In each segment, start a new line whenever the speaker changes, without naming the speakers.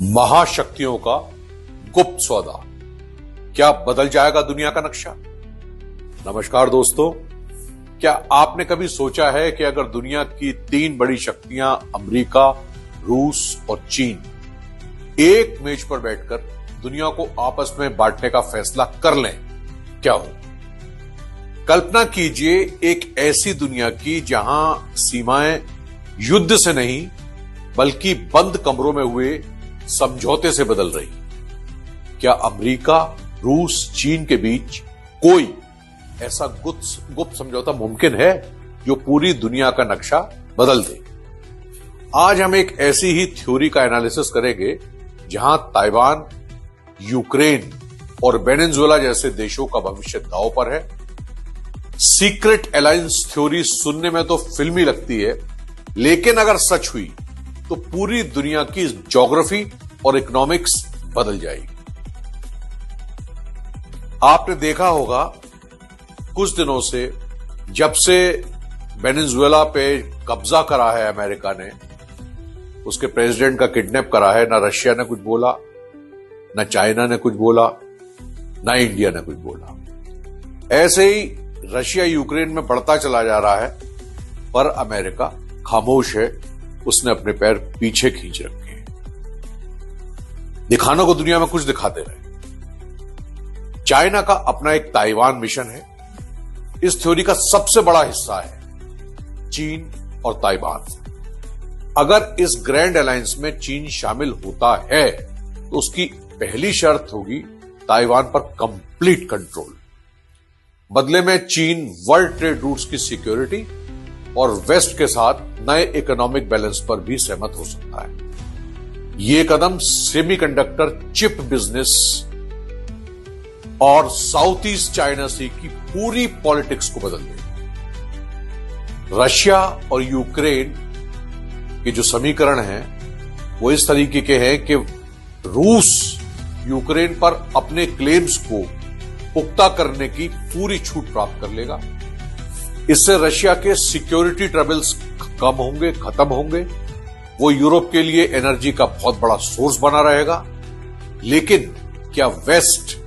महाशक्तियों का गुप्त सौदा, क्या बदल जाएगा दुनिया का नक्शा? नमस्कार दोस्तों, क्या आपने कभी सोचा है कि अगर दुनिया की तीन बड़ी शक्तियां अमेरिका, रूस और चीन एक मेज पर बैठकर दुनिया को आपस में बांटने का फैसला कर लें, क्या हो? कल्पना कीजिए एक ऐसी दुनिया की जहां सीमाएं युद्ध से नहीं बल्कि बंद कमरों में हुए समझौते से बदल रही। क्या अमेरिका, रूस, चीन के बीच कोई ऐसा गुप्त समझौता मुमकिन है जो पूरी दुनिया का नक्शा बदल दे? आज हम एक ऐसी ही थ्योरी का एनालिसिस करेंगे जहां ताइवान, यूक्रेन और वेनेजुएला जैसे देशों का भविष्य दांव पर है। सीक्रेट अलायंस थ्योरी सुनने में तो फिल्मी लगती है, लेकिन अगर सच हुई तो पूरी दुनिया की ज्योग्राफी और इकोनॉमिक्स बदल जाएगी। आपने देखा होगा कुछ दिनों से, जब से वेनेजुएला पे कब्जा करा है अमेरिका ने, उसके प्रेसिडेंट का किडनैप करा है, ना रशिया ने कुछ बोला, ना चाइना ने कुछ बोला, ना इंडिया ने कुछ बोला। ऐसे ही रशिया यूक्रेन में बढ़ता चला जा रहा है, पर अमेरिका खामोश है। उसने अपने पैर पीछे खींच रखे हैं। दिखाने को दुनिया में कुछ दिखाते रहे। चाइना का अपना एक ताइवान मिशन है। इस थ्योरी का सबसे बड़ा हिस्सा है चीन और ताइवान। अगर इस ग्रैंड अलायंस में चीन शामिल होता है तो उसकी पहली शर्त होगी ताइवान पर कंप्लीट कंट्रोल। बदले में चीन वर्ल्ड ट्रेड रूट्स की सिक्योरिटी और वेस्ट के साथ नए इकोनॉमिक बैलेंस पर भी सहमत हो सकता है। यह कदम सेमीकंडक्टर चिप बिजनेस और साउथ ईस्ट चाइना सी की पूरी पॉलिटिक्स को बदल देगा। रशिया और यूक्रेन के जो समीकरण हैं वो इस तरीके के हैं कि रूस यूक्रेन पर अपने क्लेम्स को पुख्ता करने की पूरी छूट प्राप्त कर लेगा। इससे रशिया के सिक्योरिटी ट्रबल्स कम होंगे, खत्म होंगे। वो यूरोप के लिए एनर्जी का बहुत बड़ा सोर्स बना रहेगा। लेकिन क्या वेस्ट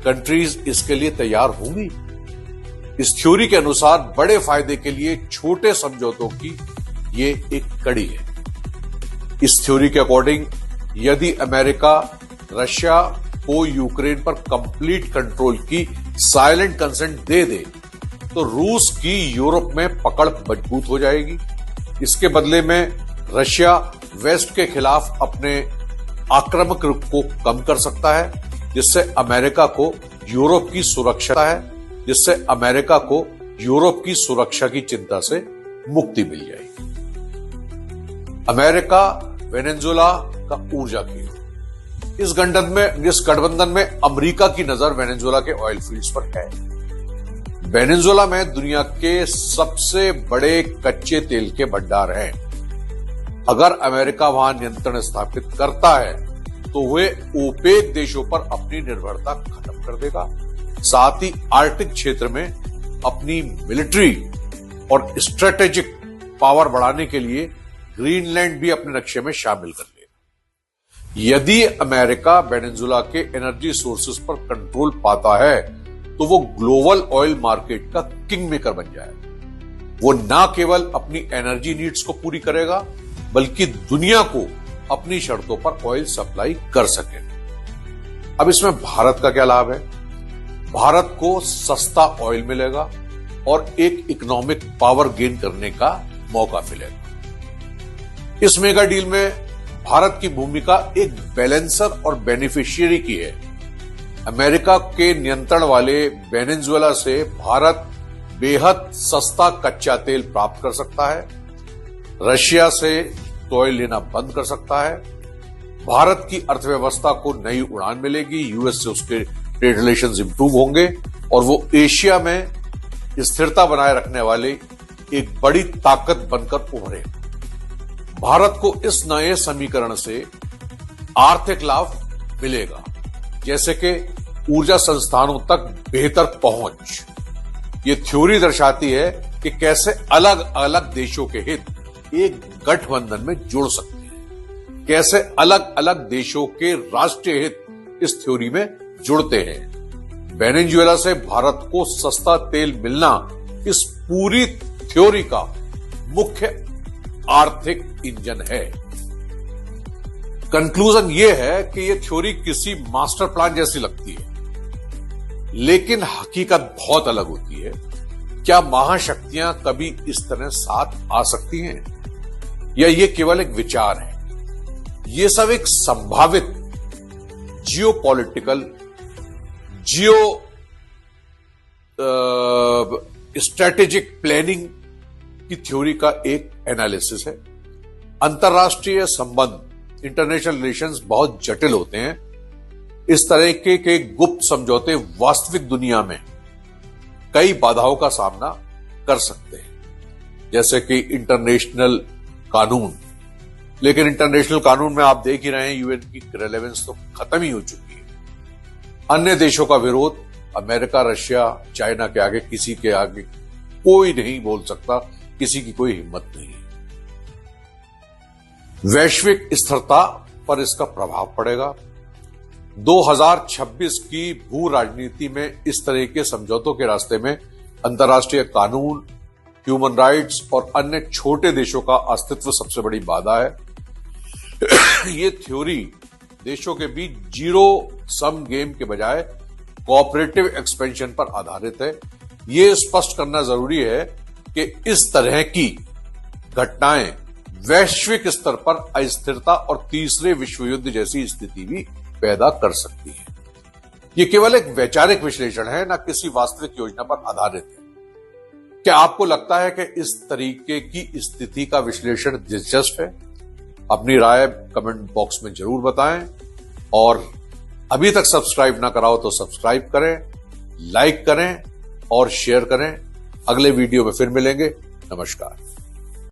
कंट्रीज इसके लिए तैयार होंगी? इस थ्योरी के अनुसार बड़े फायदे के लिए छोटे समझौतों की ये एक कड़ी है। इस थ्योरी के अकॉर्डिंग यदि अमेरिका रशिया को यूक्रेन पर कंप्लीट कंट्रोल की साइलेंट कंसेंट दे दे तो रूस की यूरोप में पकड़ मजबूत हो जाएगी। इसके बदले में रशिया वेस्ट के खिलाफ अपने आक्रामक रुख को कम कर सकता है, जिससे अमेरिका को यूरोप की सुरक्षा की चिंता से मुक्ति मिल जाएगी। अमेरिका वेनेजुएला का ऊर्जा केंद्र। इस गठबंधन में अमेरिका की नजर वेनेजुएला के ऑयल फील्ड्स पर है। वेनेजुएला में दुनिया के सबसे बड़े कच्चे तेल के भंडार हैं। अगर अमेरिका वहां नियंत्रण स्थापित करता है तो वह ओपेक देशों पर अपनी निर्भरता खत्म कर देगा। साथ ही आर्कटिक क्षेत्र में अपनी मिलिट्री और स्ट्रेटेजिक पावर बढ़ाने के लिए ग्रीनलैंड भी अपने नक्शे में शामिल कर लेगा। यदि अमेरिका वेनेजुएला के एनर्जी सोर्सेज पर कंट्रोल पाता है तो वो ग्लोबल ऑयल मार्केट का किंग मेकर बन जाएगा। वो ना केवल अपनी एनर्जी नीड्स को पूरी करेगा बल्कि दुनिया को अपनी शर्तों पर ऑयल सप्लाई कर सकेगा। अब इसमें भारत का क्या लाभ है? भारत को सस्ता ऑयल मिलेगा और एक इकोनॉमिक पावर गेन करने का मौका मिलेगा। इस मेगा डील में भारत की भूमिका एक बैलेंसर और बेनिफिशियरी की है। अमेरिका के नियंत्रण वाले वेनेजुएला से भारत बेहद सस्ता कच्चा तेल प्राप्त कर सकता है। रशिया से तेल लेना बंद कर सकता है। भारत की अर्थव्यवस्था को नई उड़ान मिलेगी। यूएस से उसके ट्रेड रिलेशंस इंप्रूव होंगे और वो एशिया में स्थिरता बनाए रखने वाले एक बड़ी ताकत बनकर उभरे। भारत को इस नए समीकरण से आर्थिक लाभ मिलेगा, जैसे कि ऊर्जा संस्थानों तक बेहतर पहुंच। ये थ्योरी दर्शाती है कि कैसे अलग अलग देशों के हित एक गठबंधन में जुड़ सकते हैं। कैसे अलग अलग देशों के राष्ट्रीय हित इस थ्योरी में जुड़ते हैं। वेनेजुएला से भारत को सस्ता तेल मिलना इस पूरी थ्योरी का मुख्य आर्थिक इंजन है। कंक्लूजन यह है कि यह थ्योरी किसी मास्टर प्लान जैसी लगती है, लेकिन हकीकत बहुत अलग होती है। क्या महाशक्तियां कभी इस तरह साथ आ सकती हैं, या यह केवल एक विचार है? यह सब एक संभावित जियोपॉलिटिकल, स्ट्रेटेजिक प्लानिंग की थ्योरी का एक एनालिसिस है। अंतरराष्ट्रीय संबंध, इंटरनेशनल रिलेशंस बहुत जटिल होते हैं। इस तरह के गुप्त समझौते वास्तविक दुनिया में कई बाधाओं का सामना कर सकते हैं, जैसे कि इंटरनेशनल कानून। लेकिन इंटरनेशनल कानून में आप देख ही रहे हैं, यूएन की रेलेवेंस तो खत्म ही हो चुकी है। अन्य देशों का विरोध, अमेरिका, रशिया, चाइना के आगे किसी के आगे कोई नहीं बोल सकता, किसी की कोई हिम्मत नहीं है। वैश्विक स्थिरता पर इसका प्रभाव पड़ेगा। 2026 की भू राजनीति में इस तरह के समझौतों के रास्ते में अंतर्राष्ट्रीय कानून, ह्यूमन राइट्स और अन्य छोटे देशों का अस्तित्व सबसे बड़ी बाधा है। ये थ्योरी देशों के बीच जीरो सम गेम के बजाय कोऑपरेटिव एक्सपेंशन पर आधारित है। ये स्पष्ट करना जरूरी है कि इस तरह की घटनाएं वैश्विक स्तर पर अस्थिरता और तीसरे विश्व युद्ध जैसी स्थिति भी पैदा कर सकती है। यह केवल एक वैचारिक विश्लेषण है, न किसी वास्तविक योजना पर आधारित है। क्या आपको लगता है कि इस तरीके की स्थिति का विश्लेषण दिलचस्प है? अपनी राय कमेंट बॉक्स में जरूर बताएं, और अभी तक सब्सक्राइब ना कराओ तो सब्सक्राइब करें, लाइक करें और शेयर करें। अगले वीडियो में फिर मिलेंगे। नमस्कार।